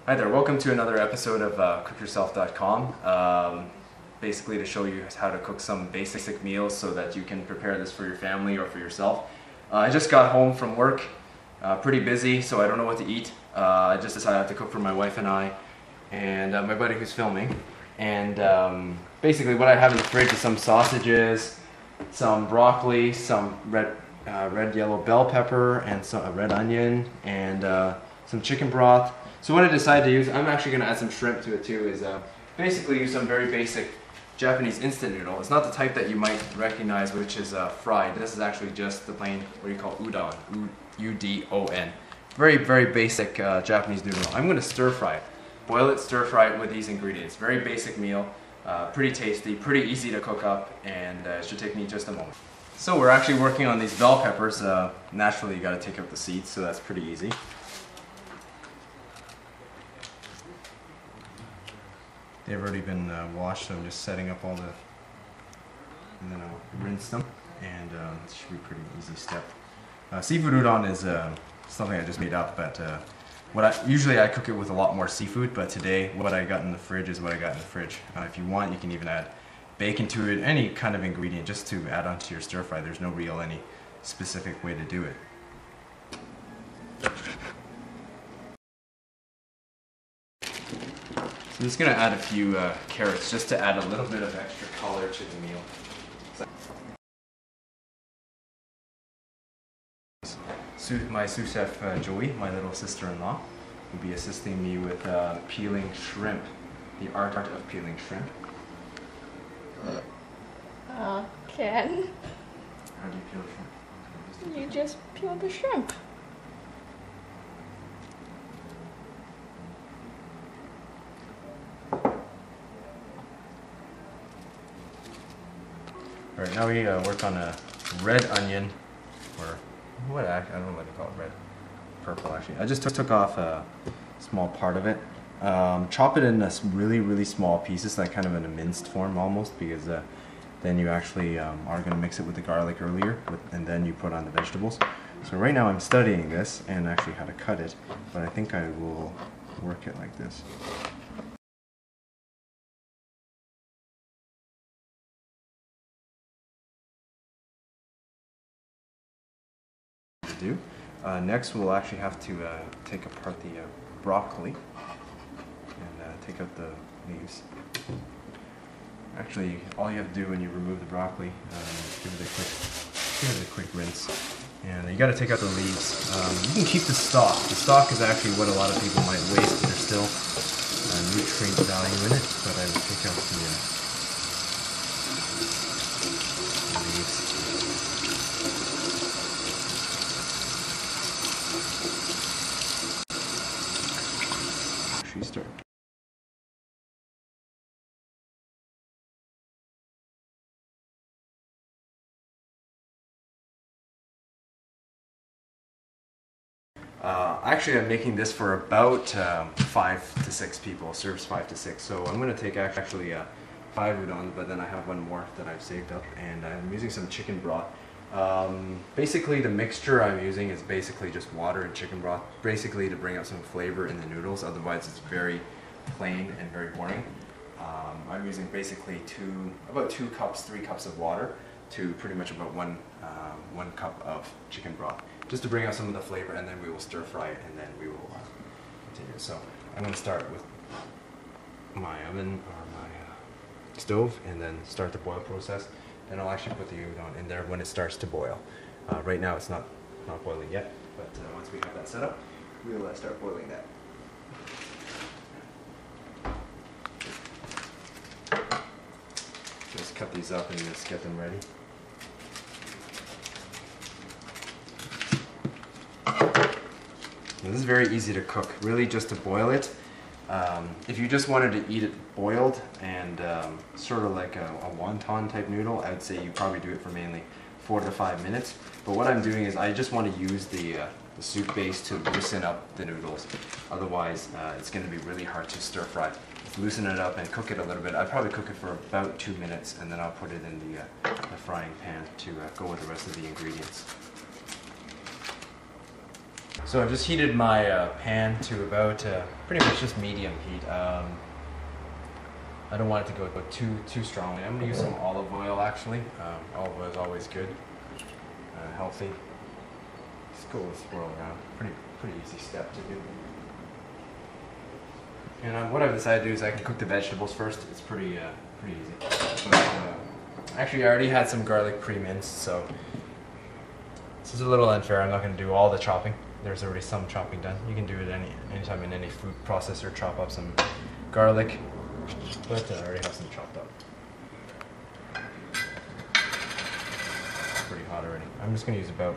Hi there, welcome to another episode of cookyourself.com. Basically to show you how to cook some basic meals so that you can prepare this for your family or for yourself. I just got home from work, pretty busy, so I don't know what to eat. I just decided I have to cook for my wife and I, and my buddy who's filming. And basically what I have in the fridge is some sausages, some broccoli, some red yellow bell pepper, and some red onion, and some chicken broth. So what I decided to use, I'm actually going to add some shrimp to it too, is basically use some very basic Japanese instant noodle. It's not the type that you might recognize, which is fried. This is actually just the plain, what do you call udon, U-D-O-N. Very, very basic Japanese noodle. I'm going to stir fry it. Boil it, stir fry it with these ingredients. Very basic meal, pretty tasty, pretty easy to cook up, and it should take me just a moment. So we're actually working on these bell peppers. Naturally you got to take out the seeds, so that's pretty easy. They've already been washed, so I'm just setting up all the, and then I'll rinse them, and it should be a pretty easy step. Seafood udon is something I just made up, but usually I cook it with a lot more seafood, but today what I got in the fridge is what I got in the fridge. If you want, you can even add bacon to it, any kind of ingredient just to add onto your stir fry. There's no real any specific way to do it. So I'm just going to add a few carrots just to add a little bit of extra color to the meal. My sous chef Joey, my little sister-in-law, will be assisting me with peeling shrimp, the art of peeling shrimp. Ken. How do you peel shrimp? You just peel the shrimp. Alright, now we work on a red onion, or what, I don't know what to call it, red, purple actually. I just took off a small part of it. Chop it in really, really small pieces, like kind of in a minced form almost, because then you actually are going to mix it with the garlic earlier, and then you put on the vegetables. So right now I'm studying this and actually how to cut it, but I think I will work it like this. Do. Next we'll actually have to take apart the broccoli and take out the leaves. Actually, all you have to do when you remove the broccoli, give it a quick rinse, and you got to take out the leaves. You can keep the stalk. The stalk is actually what a lot of people might waste. There's still nutrient value in it, but I would take out the leaves. Start. Actually, I'm making this for about 5 to 6 people. Serves 5 to 6. So I'm going to take actually 5 udon, but then I have one more that I've saved up, and I'm using some chicken broth. Basically, the mixture I'm using is basically just water and chicken broth, basically to bring out some flavor in the noodles. Otherwise, it's very plain and very boring. I'm using basically about 2 cups, 3 cups of water to pretty much about 1 cup of chicken broth, just to bring out some of the flavor, and then we will stir fry it, and then we will continue. So I'm going to start with my oven or my stove, and then start the boil process. Then I'll actually put the udon in there when it starts to boil. Right now it's not boiling yet, but once we have that set up, we'll start boiling that. Just cut these up and just get them ready. Now, this is very easy to cook, really just to boil it. If you just wanted to eat it boiled and sort of like a wonton type noodle, I would say you probably do it for mainly 4 to 5 minutes. But what I'm doing is I just want to use the soup base to loosen up the noodles. Otherwise, it's going to be really hard to stir fry. Loosen it up and cook it a little bit. I'd probably cook it for about 2 minutes, and then I'll put it in the frying pan to go with the rest of the ingredients. So I've just heated my pan to about pretty much just medium heat. I don't want it to go too strongly. I'm gonna use some olive oil actually. Olive oil is always good, healthy. Just go and swirl around. Pretty easy step to do. And what I've decided to do is I can cook the vegetables first. It's pretty easy. But, actually, I already had some garlic pre-minced, so this is a little unfair. I'm not going to do all the chopping. There's already some chopping done. You can do it anytime in any food processor. Chop up some garlic, but I already have some chopped up. It's pretty hot already. I'm just going to use about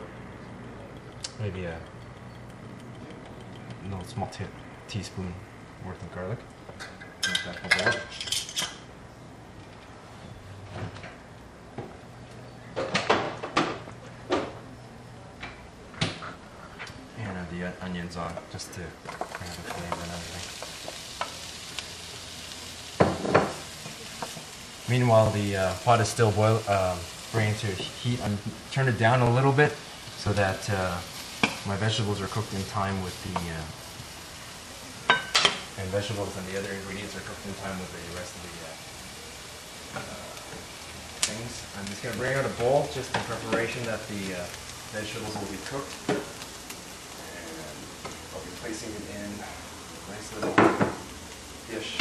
maybe a small teaspoon worth of garlic. Let that bubble up. And add the onions on just to bring out the flavor and everything. Meanwhile, the pot is still bringing to heat. I'm turn it down a little bit so that my vegetables are cooked in time with the and vegetables and the other ingredients are cooked in time with the rest of the things. I'm just going to bring out a bowl just in preparation that the vegetables will be cooked. And I'll be placing it in a nice little dish.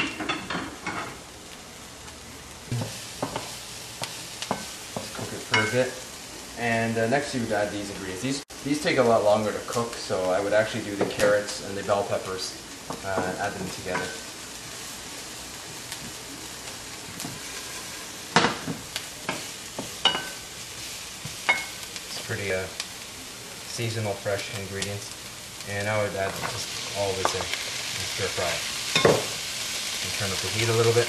Just cook it for a bit. And next you would add these ingredients. These take a lot longer to cook, so I would actually do the carrots and the bell peppers. Add them together. It's pretty seasonal, fresh ingredients, and I would add just all this in and stir fry it. And turn up the heat a little bit.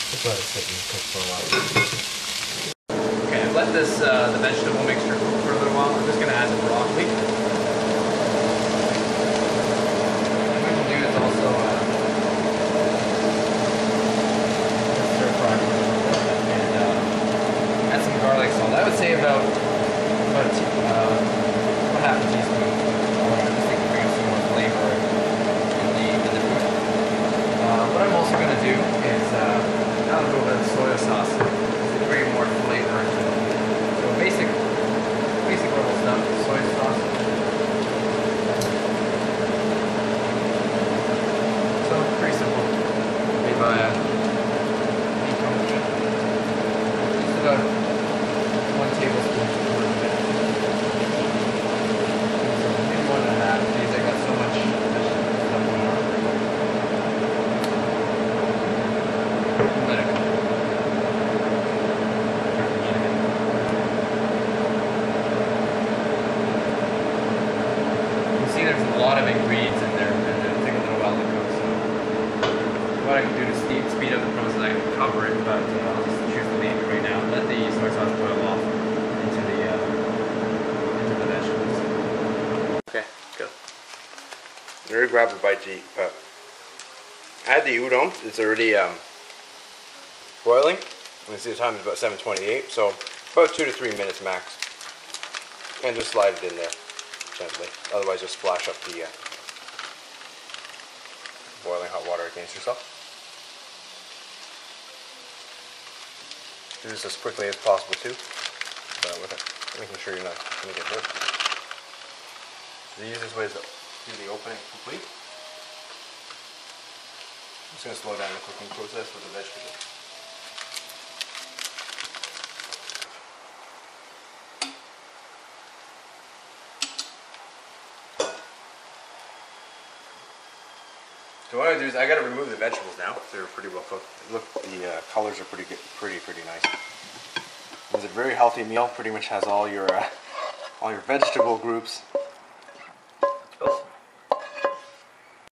Just let it sit and cook for a while. Okay, I've let this the vegetable mixture cook for a little while. I'm just going to add the broccoli. What we can do is also stir fry for a little bit and add some garlic salt. I would say about half a teaspoon. I just think it brings some more flavor in the food. What I'm also going to do is add a little bit of soy sauce to bring more flavor into it. So basic level stuff, soy sauce. So pretty simple. Made by meat company. Just about 1 tablespoon for a minute. So maybe 1.5. Geez, I got so much stuff going on. Let it go. There's a lot of ingredients in there, and it'll take a little while to cook. So what I can do to speed up the process, I can cover it, but I'll just choose to leave it right now. Let the soy sauce boil off into the vegetables. Okay, go. I'm gonna grab a bite to eat, but add the udon. It's already boiling. You can see the time is about 7:28, so about 2 to 3 minutes max. And just slide it in there. Gently. Otherwise, you'll splash up the boiling hot water against yourself. Do this as quickly as possible too, with it, making sure you're not going to get hurt. So the easiest way is to do the opening complete. I'm just going to slow down the cooking process with the vegetables. So what I do is I got to remove the vegetables now. They're pretty well cooked. Look, the colors are pretty good, pretty nice. It's a very healthy meal. Pretty much has all your vegetable groups